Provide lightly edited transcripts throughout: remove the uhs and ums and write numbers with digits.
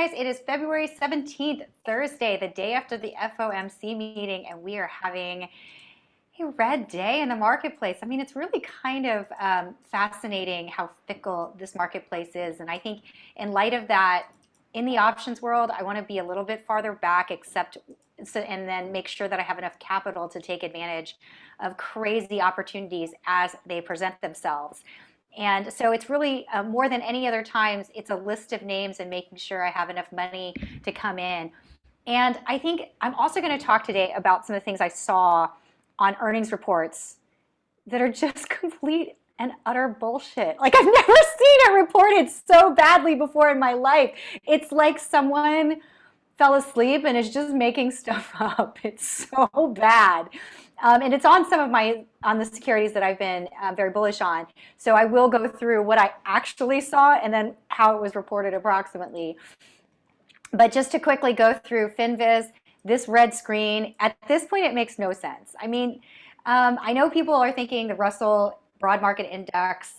guys, it is February 17th, Thursday, the day after the FOMC meeting, and we are having a red day in the marketplace. I mean, it's really kind of fascinating how fickle this marketplace is. And I think in light of that, in the options world, I want to be a little bit farther back, and then make sure that I have enough capital to take advantage of crazy opportunities as they present themselves. And so it's really more than any other times, it's a list of names and making sure I have enough money to come in. And I think I'm also going to talk today about some of the things I saw on earnings reports that are just complete and utter bullshit. Like, I've never seen it reported so badly before in my life. It's like someone fell asleep and is just making stuff up. It's so bad. And it's on some of on the securities that I've been very bullish on. So I will go through what I actually saw and then how it was reported approximately. But just to quickly go through FinViz, this red screen, at this point it makes no sense. I mean, I know people are thinking the Russell Broad Market Index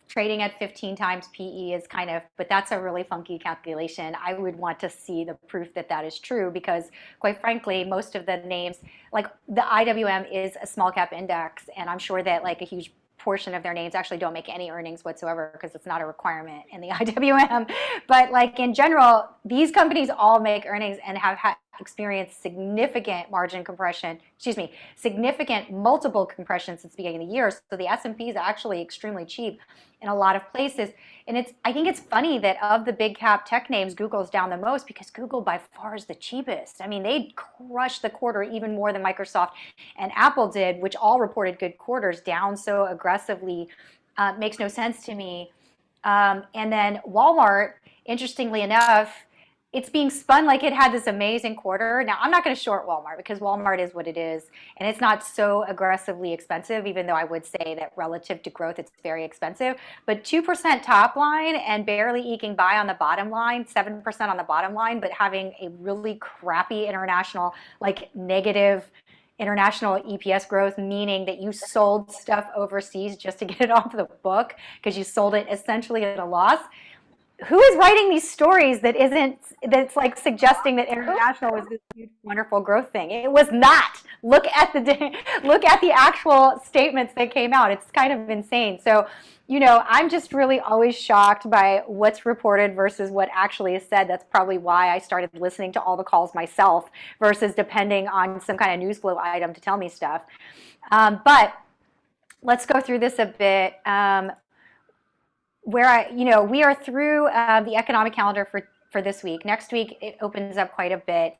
trading at 15 times PE is kind of, but that's a really funky calculation. I would want to see the proof that that is true because, quite frankly, most of the names, like the IWM is a small cap index, and I'm sure that like a huge portion of their names actually don't make any earnings whatsoever because it's not a requirement in the IWM. But like in general, these companies all make earnings and have experienced significant margin compression, significant multiple compression since the beginning of the year. So the S&P is actually extremely cheap in a lot of places. And I think it's funny that of the big cap tech names, Google's down the most because Google by far is the cheapest. I mean, they crushed the quarter even more than Microsoft and Apple did, which all reported good quarters, down so aggressively. Makes no sense to me. And then Walmart, interestingly enough, it's being spun like it had this amazing quarter. Now, I'm not going to short Walmart because Walmart is what it is, and it's not so aggressively expensive, even though I would say that relative to growth, it's very expensive. But 2% top line and barely eking by on the bottom line, 7% on the bottom line, but having a really crappy international, like negative international EPS growth, meaning that you sold stuff overseas just to get it off the book because you sold it essentially at a loss. Who is writing these stories that's like suggesting that international was this huge, wonderful growth thing? It was not. Look at the actual statements that came out. It's kind of insane. So, you know, I'm just really always shocked by what's reported versus what actually is said. That's probably why I started listening to all the calls myself versus depending on some kind of news flow item to tell me stuff. But let's go through this a bit. We are through the economic calendar for this week. Next week, it opens up quite a bit.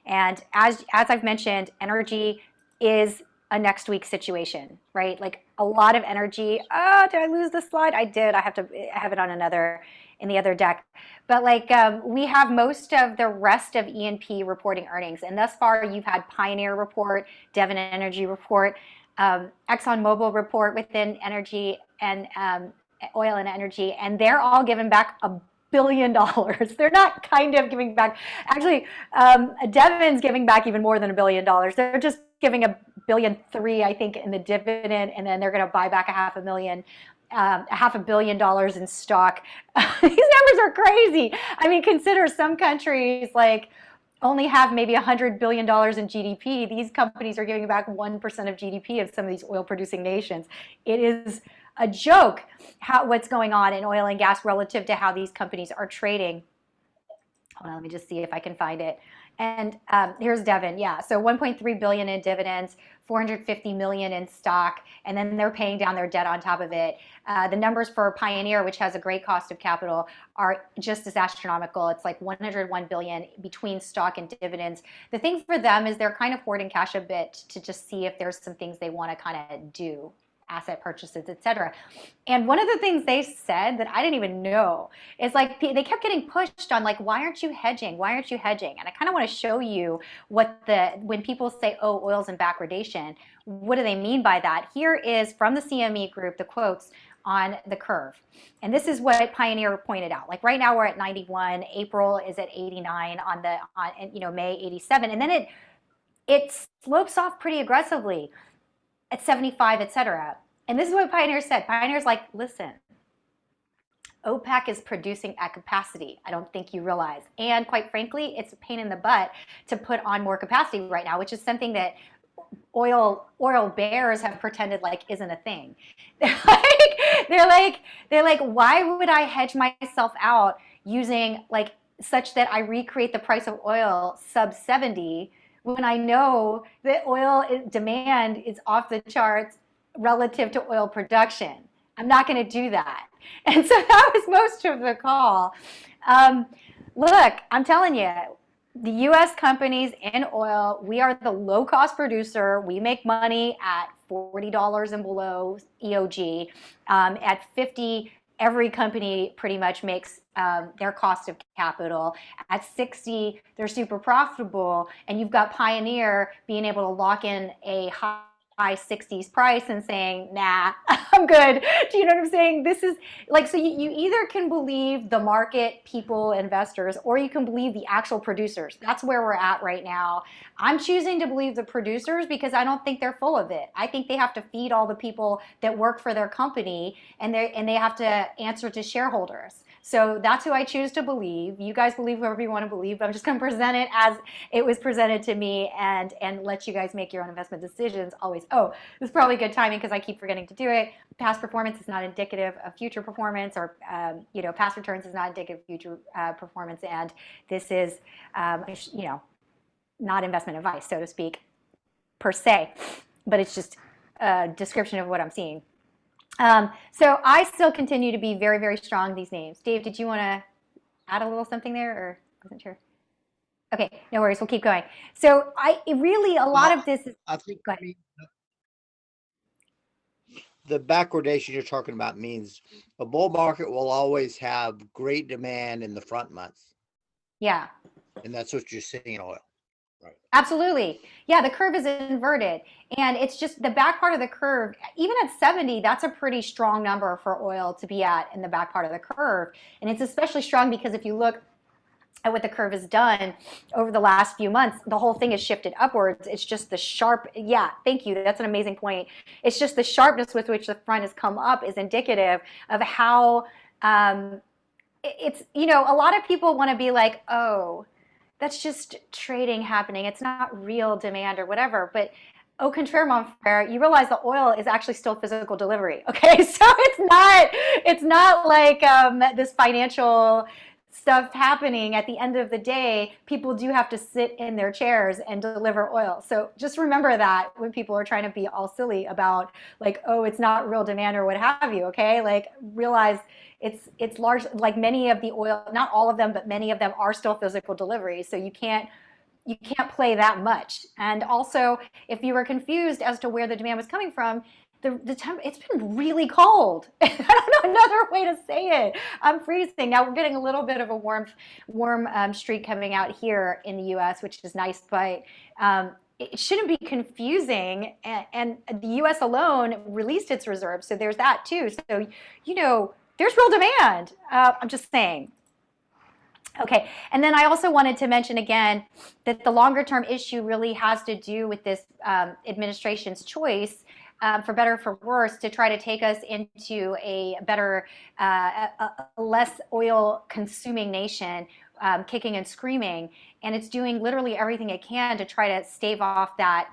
And as I've mentioned, energy is a next week situation, right? Like a lot of energy. Oh, did I lose the slide? I did. I have it on in the other deck. But like we have most of the rest of E&P reporting earnings. And thus far, you've had Pioneer report, Devon Energy report, ExxonMobil report within energy and oil and energy, and they're all giving back $1 billion. They're not kind of giving back. Actually, Devon's giving back even more than $1 billion. They're just giving $1.3 billion, I think, in the dividend, and then they're going to buy back $500 million in stock. These numbers are crazy. I mean, consider some countries like only have maybe $100 billion in GDP. These companies are giving back 1% of GDP of some of these oil-producing nations. It is a joke what's going on in oil and gas relative to how these companies are trading. Hold on, let me just see if I can find it. And here's Devon, yeah. So 1.3 billion in dividends, 450 million in stock, and then they're paying down their debt on top of it. The numbers for Pioneer, which has a great cost of capital, are just as astronomical. It's like 101 billion between stock and dividends. The thing for them is they're kind of hoarding cash a bit to just see if there's some things they want to kind of do. Asset purchases, etc. And one of the things they said that I didn't even know is like they kept getting pushed on like, why aren't you hedging? Why aren't you hedging? And I kind of want to show you when people say, oh, oil's in backwardation, what do they mean by that? Here is from the CME group, the quotes on the curve. And this is what Pioneer pointed out. Like right now we're at 91, April is at 89, May 87, and then it slopes off pretty aggressively at 75, etc. And this is what Pioneer said. Pioneer's like, listen, OPEC is producing at capacity. I don't think you realize. And quite frankly, it's a pain in the butt to put on more capacity right now, which is something that oil bears have pretended like isn't a thing. They're like, why would I hedge myself out using like such that I recreate the price of oil sub 70 when I know that oil demand is off the charts relative to oil production? I'm not going to do that. And so that was most of the call. Look, I'm telling you, the U.S. companies in oil, we are the low-cost producer. We make money at $40 and below EOG. At 50, every company pretty much makes their cost of capital. At 60, they're super profitable. And you've got Pioneer being able to lock in a high 60s price and saying, nah, I'm good. Do you know what I'm saying? This is like, so you either can believe the market, people, investors, or you can believe the actual producers. That's where we're at right now. I'm choosing to believe the producers because I don't think they're full of it. I think they have to feed all the people that work for their company, and they have to answer to shareholders. So that's who I choose to believe. You guys believe whoever you want to believe, but I'm just going to present it as it was presented to me and let you guys make your own investment decisions always. Oh, this is probably good timing because I keep forgetting to do it. Past performance is not indicative of future performance, or past returns is not indicative of future performance. And this is, not investment advice, so to speak, per se, but it's just a description of what I'm seeing. So I still continue to be very, very strong these names. Dave, did you want to add a little something there, or wasn't sure? Okay, no worries. We'll keep going. So a lot of this is. I think the backwardation you're talking about means a bull market will always have great demand in the front months. Yeah. And that's what you're seeing in oil. Right. Absolutely. Yeah, the curve is inverted. And it's just the back part of the curve, even at 70, that's a pretty strong number for oil to be at in the back part of the curve. And it's especially strong because if you look at what the curve has done over the last few months, the whole thing has shifted upwards. It's just the sharp, yeah, thank you. That's an amazing point. It's just the sharpness with which the front has come up is indicative of how it's, a lot of people want to be like, oh, that's just trading happening. It's not real demand or whatever. But au contraire, mon frere, you realize the oil is actually still physical delivery. Okay, so it's not like this financial stuff happening. At the end of the day, people do have to sit in their chairs and deliver oil. So just remember that when people are trying to be all silly about like, oh, it's not real demand or what have you. Okay, like realize it's large, like many of the oil, not all of them, but many of them are still physical deliveries. So you can't play that much. And also, if you were confused as to where the demand was coming from, it's been really cold. I don't know another way to say it. I'm freezing. Now we're getting a little bit of a warm streak coming out here in the U.S., which is nice, but it shouldn't be confusing. And the U.S. alone released its reserves, so there's that too. So, there's real demand. I'm just saying. Okay, and then I also wanted to mention again that the longer term issue really has to do with this administration's choice, for better or for worse, to try to take us into a better, less oil consuming nation, kicking and screaming. And it's doing literally everything it can to try to stave off that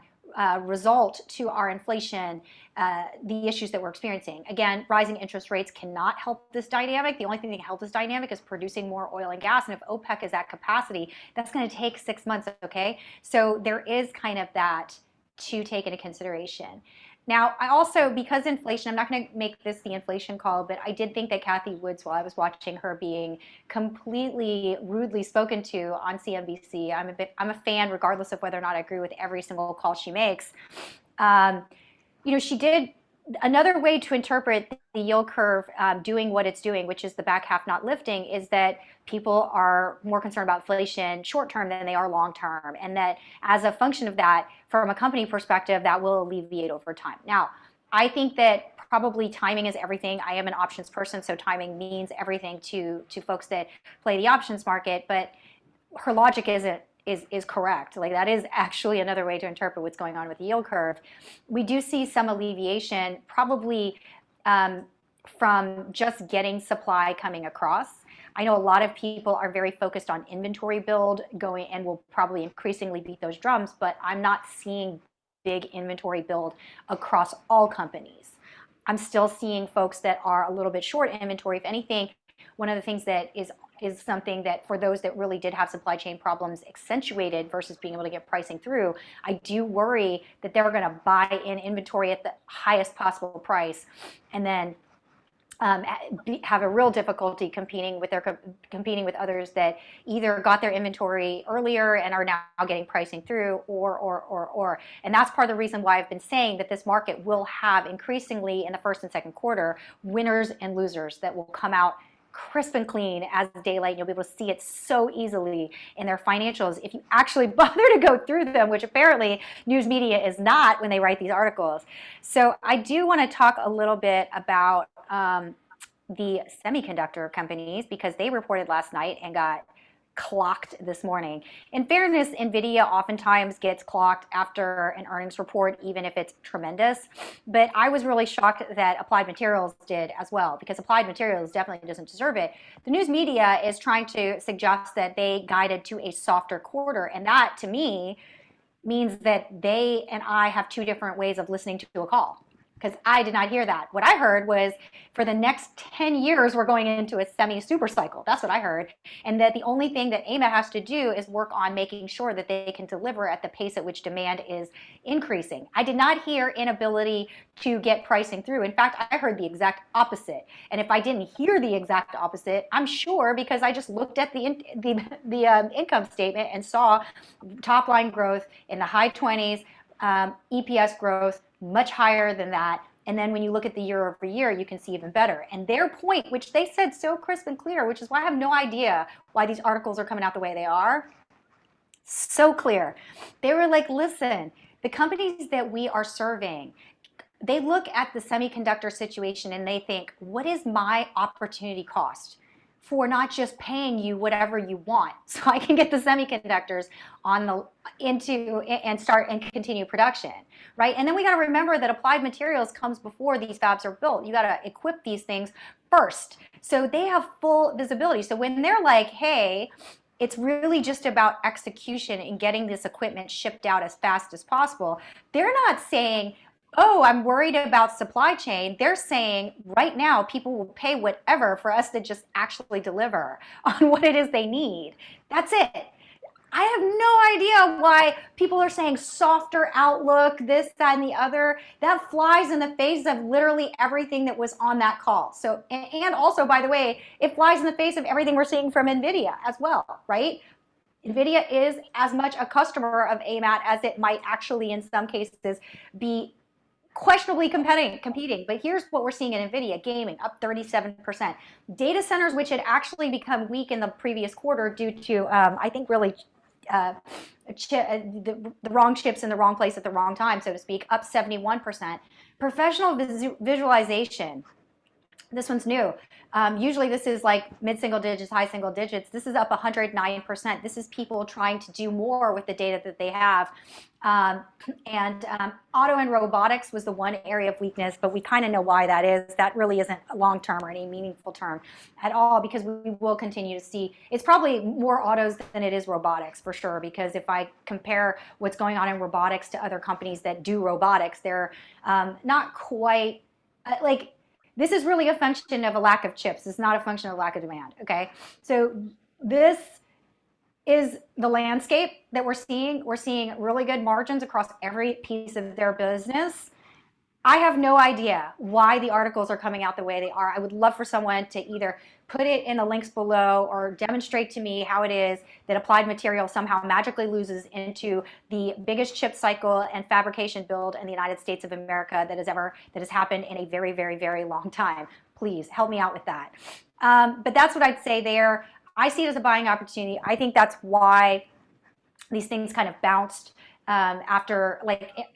result to our inflation, the issues that we're experiencing. Again, rising interest rates cannot help this dynamic. The only thing that can help this dynamic is producing more oil and gas. And if OPEC is at capacity, that's going to take 6 months, okay? So there is kind of that to take into consideration. Now, I also, because inflation, I'm not going to make this the inflation call, but I did think that Cathie Woods, while I was watching her being completely rudely spoken to on CNBC, I'm a fan, regardless of whether or not I agree with every single call she makes. She did another way to interpret the yield curve doing what it's doing, which is the back half not lifting, is that people are more concerned about inflation short term than they are long term, and that as a function of that, from a company perspective, that will alleviate over time. Now, I think that probably timing is everything. I am an options person, so timing means everything to folks that play the options market, but her logic is correct. Like, that is actually another way to interpret what's going on with the yield curve. We do see some alleviation, probably from just getting supply coming across. I know a lot of people are very focused on inventory build going and will probably increasingly beat those drums, but I'm not seeing big inventory build across all companies. I'm still seeing folks that are a little bit short inventory. If anything, one of the things that is something that for those that really did have supply chain problems accentuated versus being able to get pricing through, I do worry that they're going to buy in inventory at the highest possible price and then have a real difficulty competing with others that either got their inventory earlier and are now getting pricing through, or. And that's part of the reason why I've been saying that this market will have increasingly in the first and second quarter winners and losers that will come out crisp and clean as daylight. You'll be able to see it so easily in their financials if you actually bother to go through them, which apparently news media is not when they write these articles. So I do want to talk a little bit about the semiconductor companies because they reported last night and got clocked this morning. In fairness, NVIDIA oftentimes gets clocked after an earnings report, even if it's tremendous. But I was really shocked that Applied Materials did as well, because Applied Materials definitely doesn't deserve it. The news media is trying to suggest that they guided to a softer quarter, and that, to me, means that they and I have two different ways of listening to a call. Because I did not hear that. What I heard was for the next 10 years, we're going into a semi-super cycle. That's what I heard. And that the only thing that AMAT has to do is work on making sure that they can deliver at the pace at which demand is increasing. I did not hear inability to get pricing through. In fact, I heard the exact opposite. And if I didn't hear the exact opposite, I'm sure because I just looked at the income statement and saw top line growth in the high 20s, EPS growth much higher than that. And then when you look at the year over year, you can see even better. And their point, which they said so crisp and clear, which is why I have no idea why these articles are coming out the way they are, so clear. They were like, listen, the companies that we are serving, they look at the semiconductor situation and they think, what is my opportunity cost for not just paying you whatever you want so I can get the semiconductors and start and continue production, right? And then we got to remember that Applied Materials comes before these fabs are built. You got to equip these things first. So they have full visibility. So when they're like, hey, it's really just about execution and getting this equipment shipped out as fast as possible, they're not saying, oh, I'm worried about supply chain. They're saying right now people will pay whatever for us to just actually deliver on what it is they need. That's it. I have no idea why people are saying softer outlook, this, that, and the other. That flies in the face of literally everything that was on that call. So, and also, by the way, it flies in the face of everything we're seeing from NVIDIA as well, right? NVIDIA is as much a customer of AMAT as it might actually, in some cases, be questionably competing. But here's what we're seeing in NVIDIA: gaming up 37%. Data centers, which had actually become weak in the previous quarter due to, I think, really the wrong chips in the wrong place at the wrong time, so to speak, up 71%. Professional visualization. This one's new. Usually this is like mid-single digits, high single digits. This is up 109%. This is people trying to do more with the data that they have. Auto and robotics was the one area of weakness, but we kind of know why that is. That really isn't a long-term or any meaningful term at all, because we will continue to see, it's probably more autos than it is robotics for sure, because if I compare what's going on in robotics to other companies that do robotics, they're not quite, this is really a function of a lack of chips. It's not a function of lack of demand, okay? So this is the landscape that we're seeing. We're seeing really good margins across every piece of their business. I have no idea why the articles are coming out the way they are. I would love for someone to either put it in the links below or demonstrate to me how it is that Applied Materials somehow magically loses into the biggest chip cycle and fabrication build in the United States of America that has happened in a very, very, very long time. Please help me out with that. But that's what I'd say there. I see it as a buying opportunity. I think that's why these things kind of bounced after,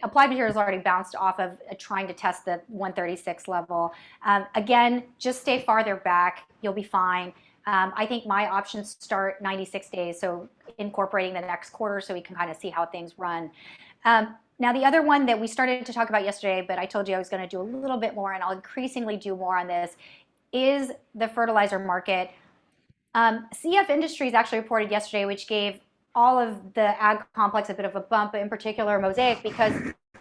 Applied Materials already bounced off of trying to test the 136 level. Again, just stay farther back. You'll be fine. I think my options start 96 days, so incorporating the next quarter so we can kind of see how things run. Now, the other one that we started to talk about yesterday, but I told you I was going to do a little bit more, and I'll increasingly do more on this, is the fertilizer market. CF Industries actually reported yesterday, which gave all of the ag complex a bit of a bump, in particular Mosaic, because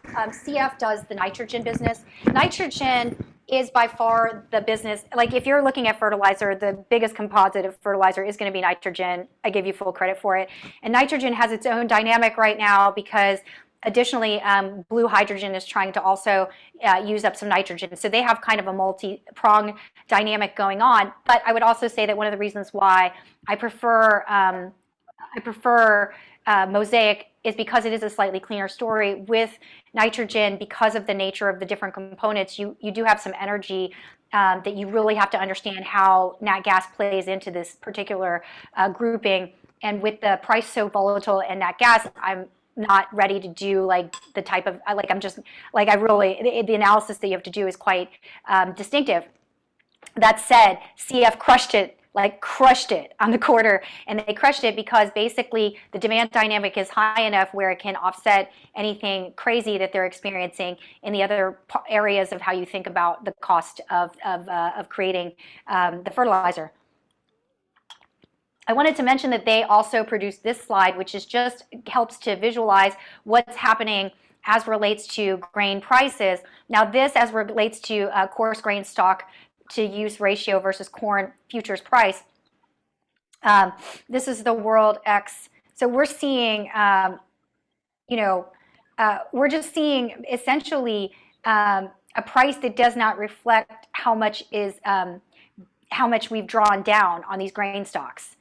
CF does the nitrogen business. Nitrogen is by far the business. Like if you're looking at fertilizer, the biggest composite of fertilizer is going to be nitrogen. I give you full credit for it. And nitrogen has its own dynamic right now because additionally, blue hydrogen is trying to also use up some nitrogen. So they have kind of a multi-pronged dynamic going on. But I would also say that one of the reasons why I prefer Mosaic is because it is a slightly cleaner story. With nitrogen, because of the nature of the different components, you do have some energy that you really have to understand how nat gas plays into this particular grouping. And with the price so volatile in nat gas, I'm not ready to do like the type of, like I'm just, like I really, the analysis that you have to do is quite distinctive. That said, CF crushed it on the quarter, and they crushed it because basically the demand dynamic is high enough where it can offset anything crazy that they're experiencing in the other areas of how you think about the cost of creating the fertilizer. I wanted to mention that they also produced this slide, which is just helps to visualize what's happening as relates to grain prices. Now this as relates to coarse grain stock to use ratio versus corn futures price. This is the World X. So we're seeing, we're just seeing essentially a price that does not reflect how much we've drawn down on these grain stocks.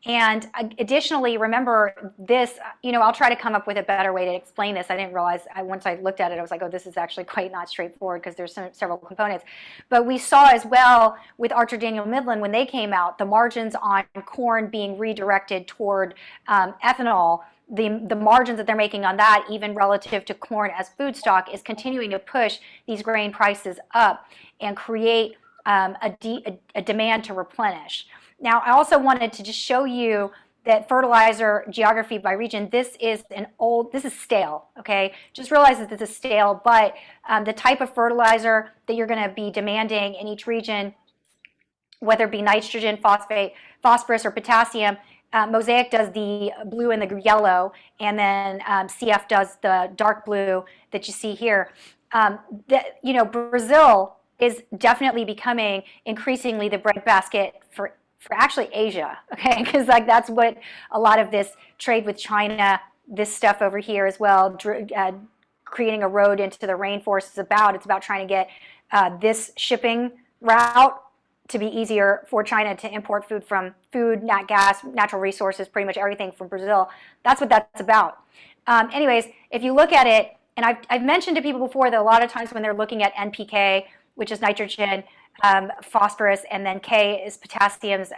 And additionally, remember this, I'll try to come up with a better way to explain this. I didn't realize, once I looked at it, I was like, oh, this is actually quite not straightforward because there's several components. But we saw as well with Archer Daniel Midland, when they came out, the margins on corn being redirected toward ethanol, the margins that they're making on that, even relative to corn as food stock, is continuing to push these grain prices up and create a demand to replenish. Now, I also wanted to just show you that fertilizer geography by region, this is stale, okay? Just realize that this is stale, but the type of fertilizer that you're gonna be demanding in each region, whether it be nitrogen, phosphate, phosphorus, or potassium, Mosaic does the blue and the yellow, and then CF does the dark blue that you see here. Brazil is definitely becoming increasingly the breadbasket for actually Asia, okay? Because like that's what a lot of this trade with China, this stuff over here as well, creating a road into the rainforest is about. It's about trying to get this shipping route to be easier for China to import food, nat gas, natural resources, pretty much everything from Brazil. That's what that's about. Anyways, if you look at it, and I've mentioned to people before that a lot of times when they're looking at NPK, which is nitrogen, phosphorus, and then K is potassium's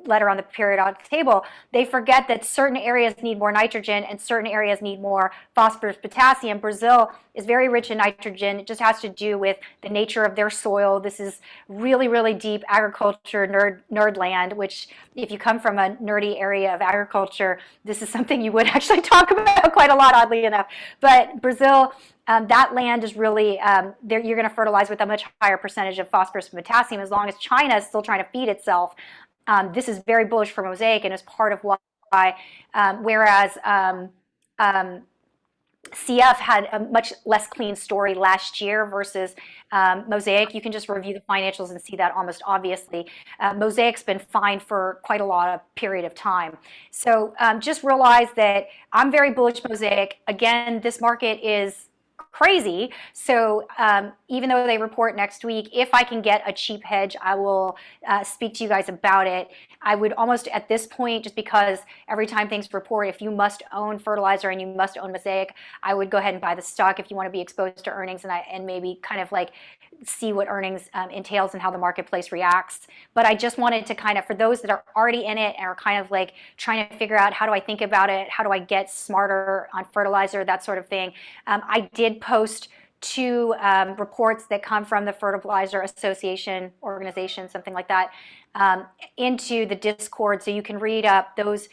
letter on the periodic table, they forget that certain areas need more nitrogen and certain areas need more phosphorus, potassium. Brazil is very rich in nitrogen. It just has to do with the nature of their soil. This is really, really deep agriculture nerd land, which if you come from a nerdy area of agriculture, this is something you would actually talk about quite a lot, oddly enough. But Brazil, that land is really, you're going to fertilize with a much higher percentage of phosphorus and potassium as long as China is still trying to feed itself. This is very bullish for Mosaic and is part of why, whereas CF had a much less clean story last year versus Mosaic. You can just review the financials and see that almost obviously. Mosaic's been fine for quite a lot of period of time. So just realize that I'm very bullish Mosaic. Again, this market is crazy. So even though they report next week, if I can get a cheap hedge, I will speak to you guys about it. I would almost at this point, just because every time things report, if you must own fertilizer and you must own Mosaic, I would go ahead and buy the stock if you want to be exposed to earnings and maybe kind of like see what earnings entails and how the marketplace reacts. But I just wanted to kind of, for those that are already in it and are kind of like trying to figure out how do I think about it, how do I get smarter on fertilizer, that sort of thing. I did post two reports that come from the Fertilizer Association organization, something like that, into the Discord, so you can read up those.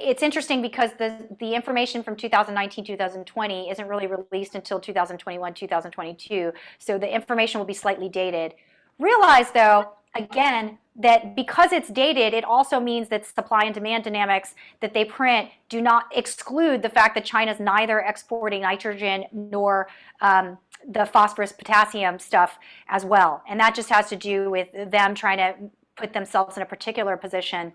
it's interesting because the information from 2019, 2020 isn't really released until 2021, 2022. So the information will be slightly dated. Realize though, again, that because it's dated, it also means that supply and demand dynamics that they print do not exclude the fact that China's neither exporting nitrogen nor the phosphorus potassium stuff as well. And that just has to do with them trying to put themselves in a particular position.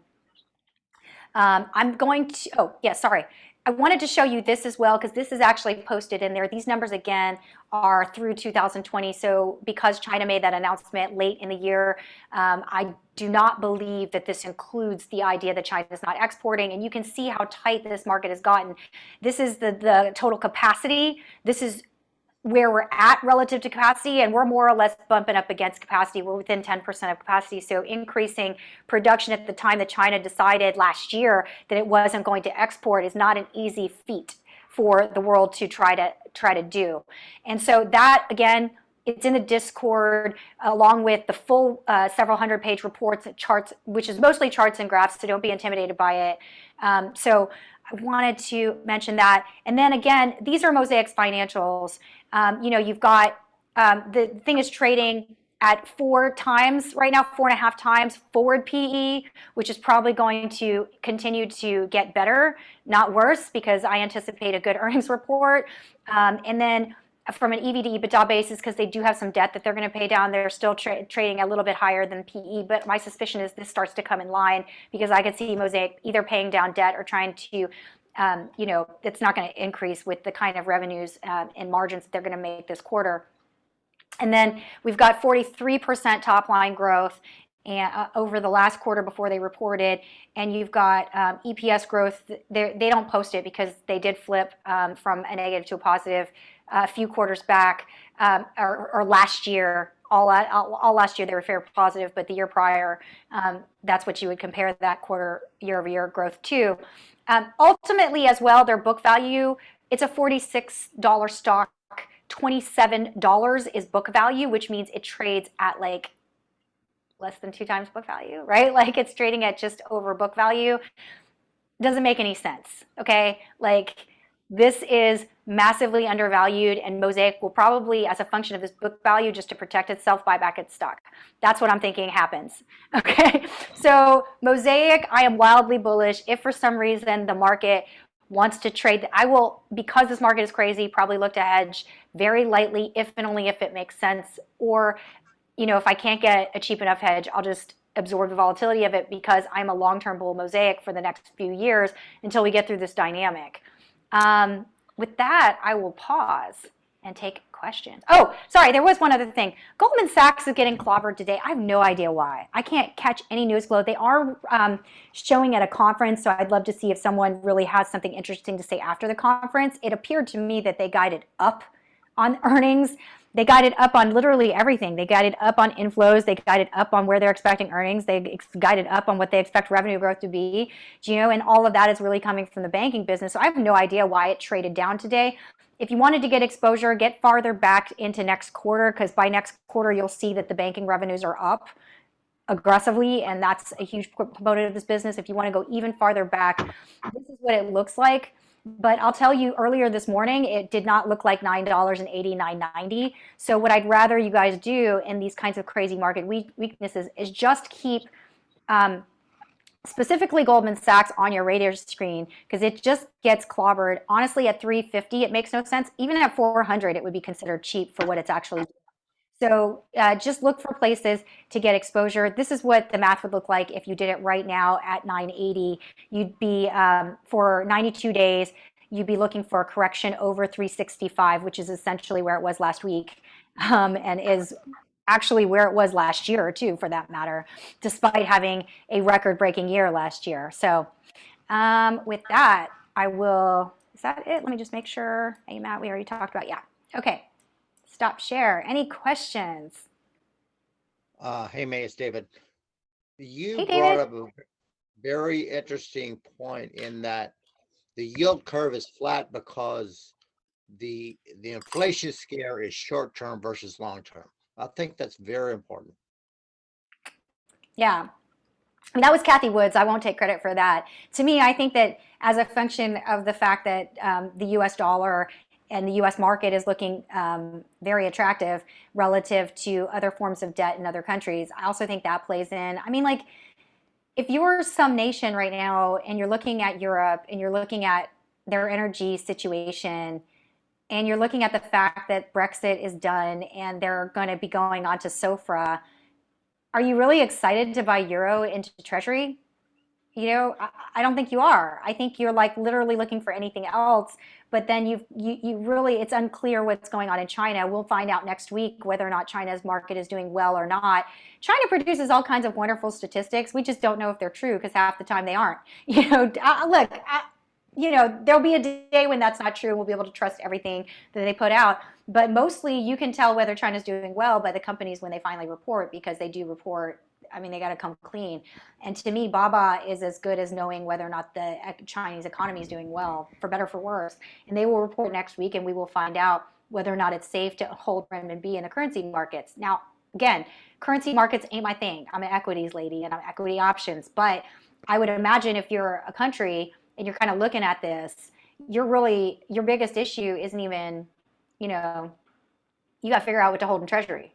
I'm going to, oh, yeah, sorry. I wanted to show you this as well because this is actually posted in there. These numbers, again, are through 2020. So because China made that announcement late in the year, I do not believe that this includes the idea that China is not exporting. And you can see how tight this market has gotten. This is the total capacity. This is where we're at relative to capacity, and we're more or less bumping up against capacity. We're within 10% of capacity. So increasing production at the time that China decided last year that it wasn't going to export is not an easy feat for the world to try to do. And so that, again, it's in the Discord along with the full several hundred page reports and charts, which is mostly charts and graphs, so don't be intimidated by it. So I wanted to mention that. And then again, these are Mosaic's financials. You've got the thing is trading at 4 times right now, 4.5 times forward PE, which is probably going to continue to get better, not worse, because I anticipate a good earnings report. And then from an EV to EBITDA basis, because they do have some debt that they're going to pay down, they're still trading a little bit higher than PE. But my suspicion is this starts to come in line because I could see Mosaic either paying down debt or trying to, it's not going to increase with the kind of revenues and margins that they're going to make this quarter. And then we've got 43% top line growth and over the last quarter before they reported, and you've got EPS growth. They don't post it because they did flip from a negative to a positive a few quarters back, or last year. All last year they were fair positive, but the year prior, that's what you would compare that quarter year-over-year growth to. Ultimately, as well, their book value, it's a $46 stock. $27 is book value, which means it trades at like less than 2 times book value, right? Like it's trading at just over book value. Doesn't make any sense, okay? Like this is massively undervalued, and Mosaic will probably, as a function of this book value, just to protect itself, buy back its stock. That's what I'm thinking happens, okay? So Mosaic, I am wildly bullish. If for some reason the market wants to trade, I will, because this market is crazy, probably look to hedge very lightly, if and only if it makes sense. Or, if I can't get a cheap enough hedge, I'll just absorb the volatility of it because I'm a long-term bull Mosaic for the next few years until we get through this dynamic. With that, I will pause and take questions. Oh, sorry, there was one other thing. Goldman Sachs is getting clobbered today. I have no idea why. I can't catch any news flow. They are showing at a conference, so I'd love to see if someone really has something interesting to say after the conference. It appeared to me that they guided up on earnings. They guided up on literally everything. They guided up on inflows. They guided up on where they're expecting earnings. They guided up on what they expect revenue growth to be. And all of that is really coming from the banking business. So I have no idea why it traded down today. If you wanted to get exposure, get farther back into next quarter, because by next quarter, you'll see that the banking revenues are up aggressively, and that's a huge component of this business. If you want to go even farther back, this is what it looks like. But I'll tell you, earlier this morning, it did not look like $9.80, $9.90. So what I'd rather you guys do in these kinds of crazy market weaknesses is just keep specifically Goldman Sachs on your radar screen, because it just gets clobbered. Honestly, at 350, it makes no sense. Even at 400, it would be considered cheap for what it's actually doing. So just look for places to get exposure. This is what the math would look like if you did it right now at 980. You'd be, for 92 days, you'd be looking for a correction over 365, which is essentially where it was last week, and is actually where it was last year too, for that matter, despite having a record-breaking year last year. So with that, I will, is that it? Let me just make sure. AMAT, we already talked about, yeah. Okay. Stop share. Any questions? Hey, May, it's David. You Hey, brought David. up a very interesting point in that the yield curve is flat because the inflation scare is short term versus long term. I think that's very important. Yeah. And that was Kathy Woods. I won't take credit for that. To me, I think that as a function of the fact that the US dollar and the US market is looking very attractive relative to other forms of debt in other countries, I also think that plays in. I mean, like, if you're some nation right now and you're looking at Europe and you're looking at their energy situation and you're looking at the fact that Brexit is done and they're going to be going on to SOFRA, are you really excited to buy euro into Treasury? You know, I don't think you are. I think you're like literally looking for anything else. But then you really, it's unclear what's going on in China. We'll find out next week whether or not China's market is doing well or not. China produces all kinds of wonderful statistics. We just don't know if they're true because half the time they aren't. You know, look, you know, there'll be a day when that's not true. We'll be able to trust everything that they put out. But mostly you can tell whether China's doing well by the companies when they finally report, because they do report. I mean, they got to come clean. And to me, Baba is as good as knowing whether or not the Chinese economy is doing well, for better or for worse. And they will report next week, and we will find out whether or not it's safe to hold renminbi in the currency markets. Now, again, currency markets ain't my thing. I'm an equities lady, and I'm equity options. But I would imagine if you're a country and you're kind of looking at this, your biggest issue isn't even, you know, you got to figure out what to hold in Treasury.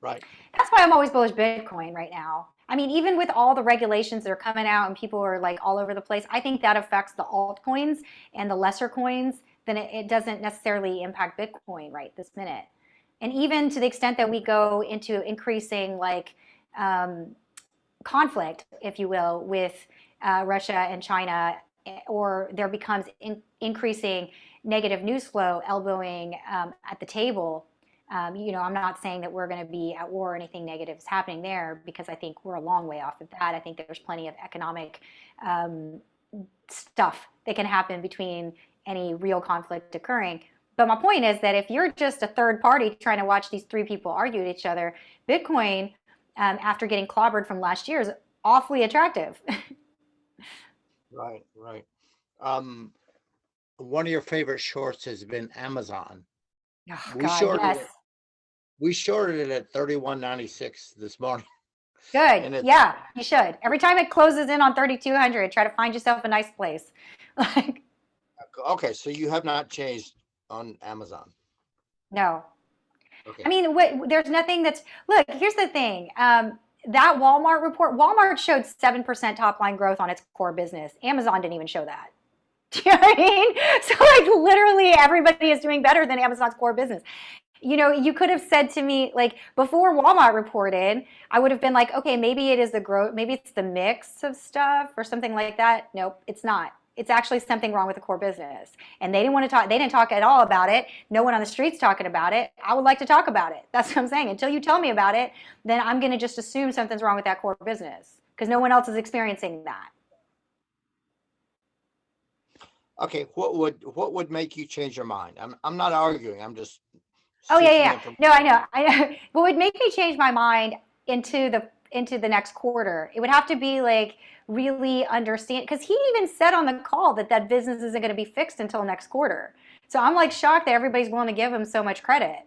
Right. That's why I'm always bullish Bitcoin right now. I mean, even with all the regulations that are coming out and people are like all over the place, I think that affects the altcoins and the lesser coins. Then it doesn't necessarily impact Bitcoin right this minute. And even to the extent that we go into increasing like conflict, if you will, with Russia and China, or there becomes increasing negative news flow elbowing at the table. You know, I'm not saying that we're going to be at war or anything negative is happening there, because I think we're a long way off of that. I think there's plenty of economic stuff that can happen between any real conflict occurring. But my point is that if you're just a third party trying to watch these three people argue with each other, Bitcoin, after getting clobbered from last year, is awfully attractive. Right, right. One of your favorite shorts has been Amazon. Oh, We God, shorted yes. it. We shorted it at 31.96 this morning. Good. And it's Yeah, you should. Every time it closes in on 3,200, try to find yourself a nice place. Like, okay. So you have not changed on Amazon. no. Okay. I mean, there's nothing that's, look, here's the thing. That Walmart report, Walmart showed 7% top line growth on its core business. Amazon didn't even show that. Do you know what I mean? So like literally everybody is doing better than Amazon's core business. You know, you could have said to me, like, before Walmart reported, I would have been like, okay, maybe it is the growth, maybe it's the mix of stuff or something like that. Nope, it's not. It's actually something wrong with the core business. And they didn't want to talk, they didn't talk at all about it. No one on the street's talking about it. I would like to talk about it. That's what I'm saying. Until you tell me about it, then I'm going to just assume something's wrong with that core business because no one else is experiencing that. Okay. What would make you change your mind? I'm not arguing. I'm just Oh yeah, seeking yeah. information. No, I know. I know. What would make me change my mind into the next quarter? It would have to be like really understand, because he even said on the call that that business isn't going to be fixed until next quarter. So I'm like shocked that everybody's willing to give him so much credit.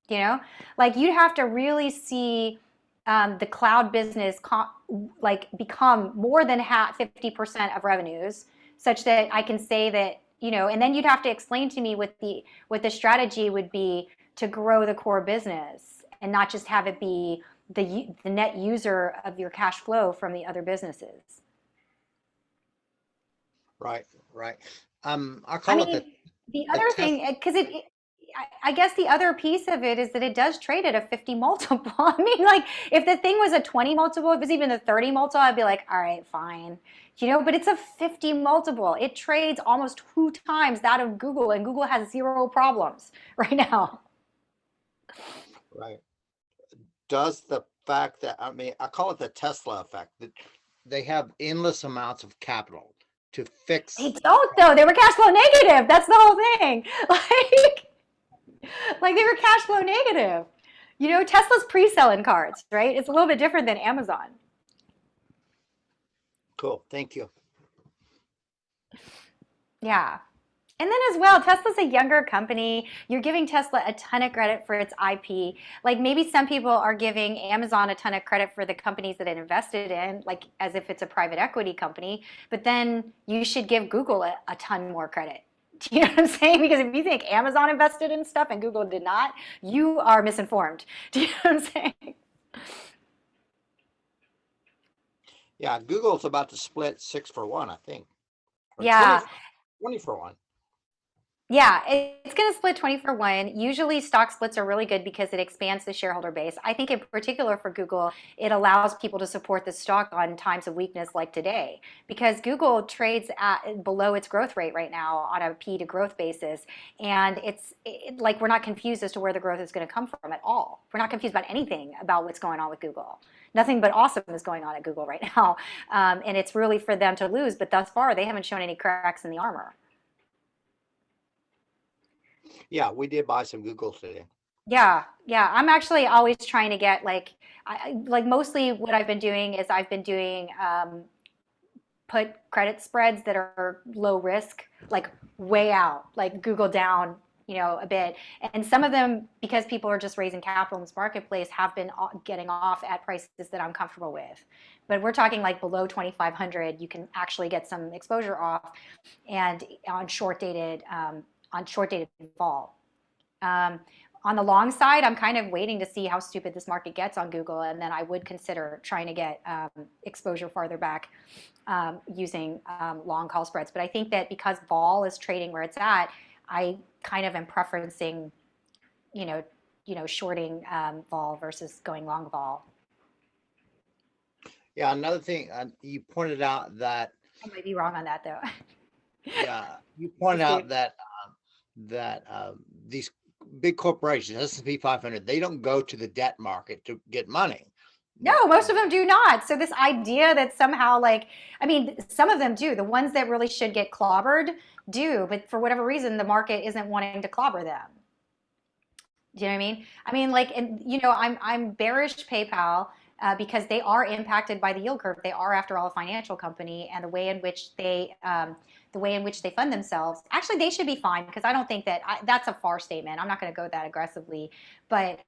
You know, like you'd have to really see the cloud business like become more than 50% of revenues, such that I can say that, you know, and then you'd have to explain to me what the strategy would be to grow the core business and not just have it be the net user of your cash flow from the other businesses. Right, right. I I call it mean, the the other test. thing, because I guess the other piece of it is that it does trade at a 50 multiple. I mean, like, if the thing was a 20 multiple, if it's even a 30 multiple, I'd be like, all right, fine. You know, but it's a 50 multiple. It trades almost 2 times that of Google, and Google has zero problems right now. Right. Does the fact that, I mean, I call it the Tesla effect, that they have endless amounts of capital to They fix. don't, though. They were cash flow negative. That's the whole thing. Like they were cash flow negative. You know, Tesla's pre-selling cards, right? It's a little bit different than Amazon. Cool. Thank you. Yeah. And then as well, Tesla's a younger company. You're giving Tesla a ton of credit for its IP. Like maybe some people are giving Amazon a ton of credit for the companies that it invested in, like as if it's a private equity company. But then you should give Google a ton more credit. Do you know what I'm saying? Because if you think Amazon invested in stuff and Google did not, you are misinformed. Do you know what I'm saying? Yeah, Google's about to split 6 for 1, I think, or Yeah. 20 for 1. Yeah, it's going to split 20 for 1. Usually stock splits are really good because it expands the shareholder base. I think in particular for Google, it allows people to support the stock on times of weakness like today because Google trades at below its growth rate right now on a P to growth basis. And like we're not confused as to where the growth is going to come from at all. We're not confused about anything about what's going on with Google. Nothing but awesome is going on at Google right now. And it's really for them to lose. But thus far, they haven't shown any cracks in the armor. Yeah, we did buy some Googles today. Yeah, yeah. I'm actually always trying to get like, like mostly what I've been doing is I've been doing put credit spreads that are low risk, like way out, like Google down, a bit. And some of them, because people are just raising capital in this marketplace, have been getting off at prices that I'm comfortable with. But we're talking like below 2,500, you can actually get some exposure off, and on short dated vol. On the long side, I'm kind of waiting to see how stupid this market gets on Google, and then I would consider trying to get exposure farther back using long call spreads. But I think that because vol is trading where it's at, I kind of am preferencing, shorting vol versus going long vol. Yeah, another thing you pointed out that I might be wrong on that though. yeah, you pointed out that these big corporations, S&P 500, they don't go to the debt market to get money. No, most of them do not. So this idea that somehow some of them do. The ones that really should get clobbered do, but for whatever reason, the market isn't wanting to clobber them. Do you know what I mean? I'm bearish PayPal because they are impacted by the yield curve. They are, after all, a financial company, and the way in which they fund themselves. Actually, they should be fine because I don't think that's a far statement. I'm not going to go that aggressively, but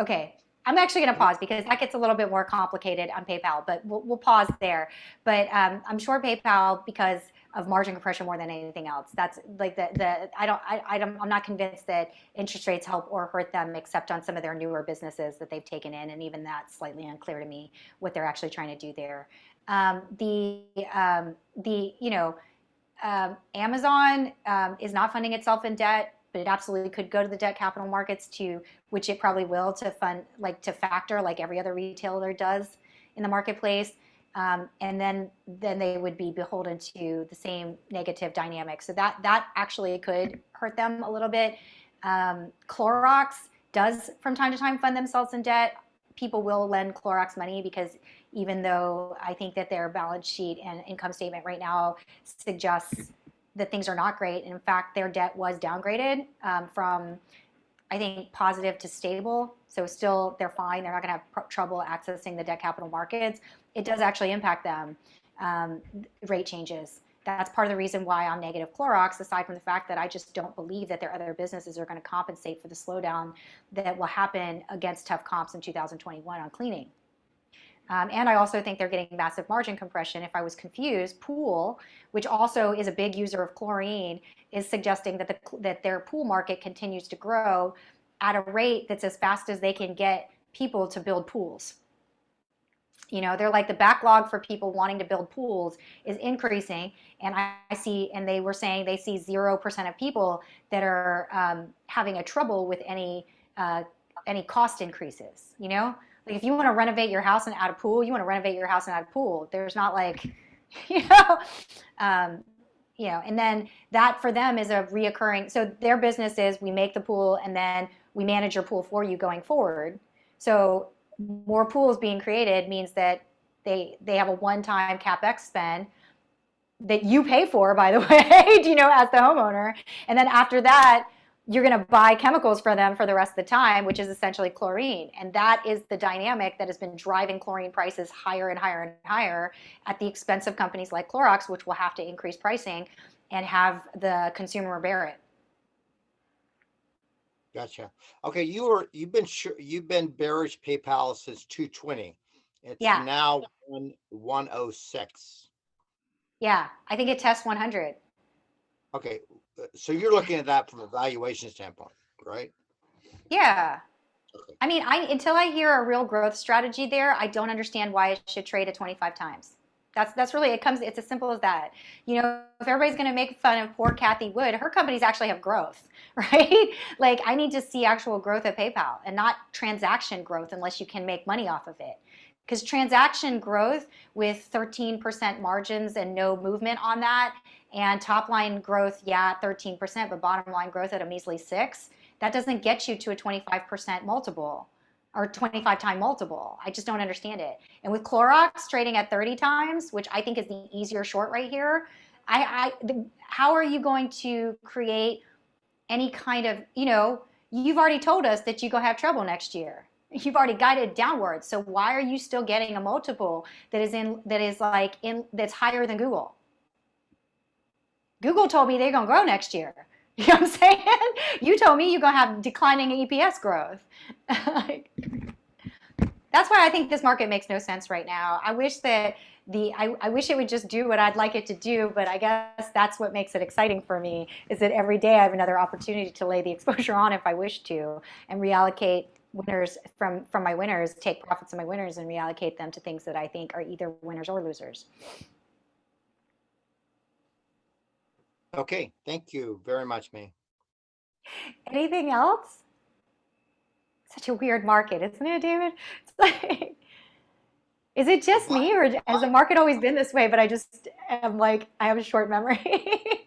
okay. I'm actually going to pause because that gets a little bit more complicated on PayPal, but we'll pause there. But I'm sure PayPal because of margin compression more than anything else. That's like I'm not convinced that interest rates help or hurt them, except on some of their newer businesses that they've taken in, and even that's slightly unclear to me what they're actually trying to do there. Amazon is not funding itself in debt, but it absolutely could go to the debt capital markets which it probably will, to fund, to factor like every other retailer does in the marketplace. And then they would be beholden to the same negative dynamics. So that actually could hurt them a little bit. Clorox does from time to time fund themselves in debt. People will lend Clorox money because even though I think that their balance sheet and income statement right now suggests that things are not great. In fact, their debt was downgraded from, I think, positive to stable. So still, they're fine. They're not going to have trouble accessing the debt capital markets. It does actually impact them, rate changes. That's part of the reason why I'm negative Clorox, aside from the fact that I just don't believe that their other businesses are going to compensate for the slowdown that will happen against tough comps in 2021 on cleaning. And I also think they're getting massive margin compression. If I was confused, Pool, which also is a big user of chlorine, is suggesting that their pool market continues to grow at a rate that's as fast as they can get people to build pools. They're like, the backlog for people wanting to build pools is increasing, and and they were saying they see 0% of people that are having a trouble with any cost increases. Like if you want to renovate your house and add a pool, you want to renovate your house and add a pool. There's not like, and then that for them is a reoccurring. So their business is, we make the pool and then we manage your pool for you going forward. So more pools being created means that they have a one-time CapEx spend that you pay for, by the way, as the homeowner. And then after that, you're going to buy chemicals for them for the rest of the time, which is essentially chlorine. And that is the dynamic that has been driving chlorine prices higher and higher and higher at the expense of companies like Clorox, which will have to increase pricing and have the consumer bear it. Gotcha. Okay, you've been bearish PayPal since 220. It's Yeah. now 106. Yeah. I think it tests 100. Okay, so you're looking at that from a valuation standpoint, right? Yeah. Okay. I mean, until I hear a real growth strategy there, I don't understand why it should trade at 25 times. That's really it's as simple as that. You know, if everybody's going to make fun of poor Kathy Wood, her companies actually have growth, right? Like I need to see actual growth at PayPal and not transaction growth unless you can make money off of it. Because transaction growth with 13% margins and no movement on that, and top line growth, yeah, 13%, but bottom line growth at a measly 6, that doesn't get you to a 25% multiple or 25 time multiple. I just don't understand it. And with Clorox trading at 30 times, which I think is the easier short right here, how are you going to create any kind of, you've already told us that you're going to have trouble next year. You've already guided downwards. So why are you still getting a multiple that's higher than Google? Google told me they're going to grow next year. You know what I'm saying? You told me you're going to have declining EPS growth. That's why I think this market makes no sense right now. I wish that I wish it would just do what I'd like it to do, but I guess that's what makes it exciting for me, is that every day I have another opportunity to lay the exposure on if I wish to, and reallocate winners from my winners, take profits of my winners and reallocate them to things that I think are either winners or losers. Okay, thank you very much, May. Anything else? Such a weird market, isn't it, David? It's like, is it just me, or has the market always been this way, but I just am like, I have a short memory?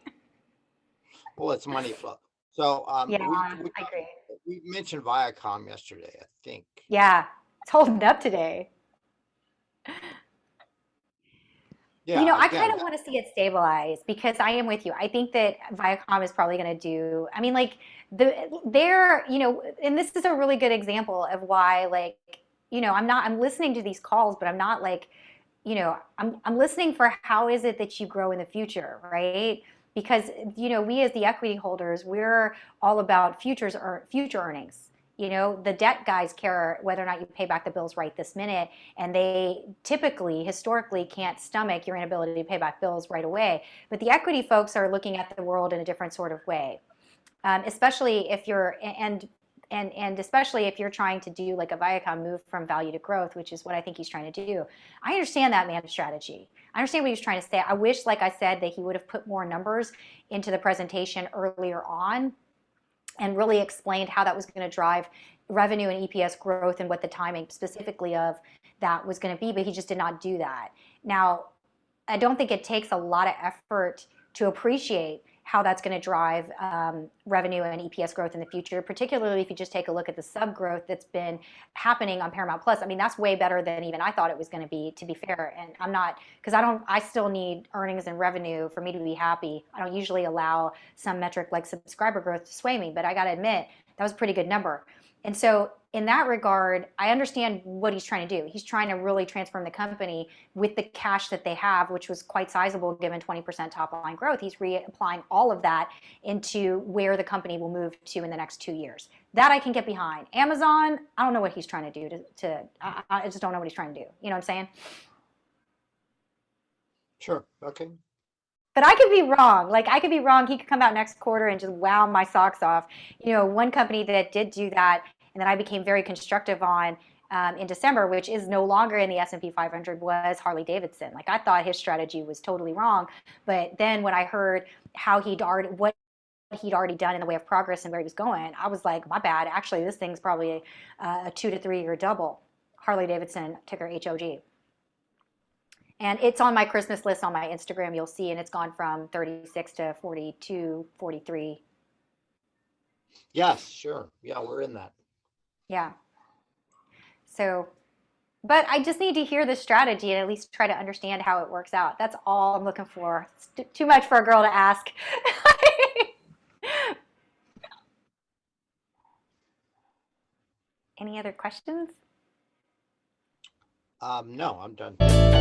Well, it's money flow. So Yeah, I agree. we mentioned Viacom yesterday, I think. Yeah, it's holding up today. Yeah, I again, kind of want to see it stabilize because I am with you. I think that Viacom is probably going to do, I mean, like, and this is a really good example of why, like, I'm listening to these calls, but I'm not like, I'm listening for how is it that you grow in the future, right? Because, we as the equity holders, we're all about future earnings. The debt guys care whether or not you pay back the bills right this minute, and they typically, historically, can't stomach your inability to pay back bills right away. But the equity folks are looking at the world in a different sort of way, especially if you're and especially if you're trying to do like a Viacom move from value to growth, which is what I think he's trying to do. I understand that man's strategy. I understand what he's trying to say. I wish, like I said, that he would have put more numbers into the presentation earlier on and really explained how that was going to drive revenue and EPS growth and what the timing specifically of that was going to be, but he just did not do that. Now, I don't think it takes a lot of effort to appreciate how that's going to drive revenue and EPS growth in the future, particularly if you just take a look at the sub growth that's been happening on Paramount Plus. I mean, that's way better than even I thought it was going to be fair. And I'm not, because I still need earnings and revenue for me to be happy. I don't usually allow some metric like subscriber growth to sway me, but I got to admit, that was a pretty good number. And so in that regard, I understand what he's trying to do. He's trying to really transform the company with the cash that they have, which was quite sizable given 20% top line growth. He's reapplying all of that into where the company will move to in the next 2 years. That I can get behind. Amazon, I don't know what he's trying to do I just don't know what he's trying to do. You know what I'm saying? Sure. Okay. But I could be wrong. Like, I could be wrong. He could come out next quarter and just wow my socks off. One company that did do that and that I became very constructive on in December, which is no longer in the S&P 500, was Harley Davidson. Like, I thought his strategy was totally wrong. But then when I heard what he'd already done in the way of progress and where he was going, I was like, my bad. Actually, this thing's probably a 2 to 3 year double. Harley Davidson, ticker HOG. And it's on my Christmas list on my Instagram, you'll see, and it's gone from 36 to 42, 43. Yes, sure. Yeah, we're in that. Yeah. So, but I just need to hear the strategy and at least try to understand how it works out. That's all I'm looking for. It's too much for a girl to ask. Any other questions? No, I'm done.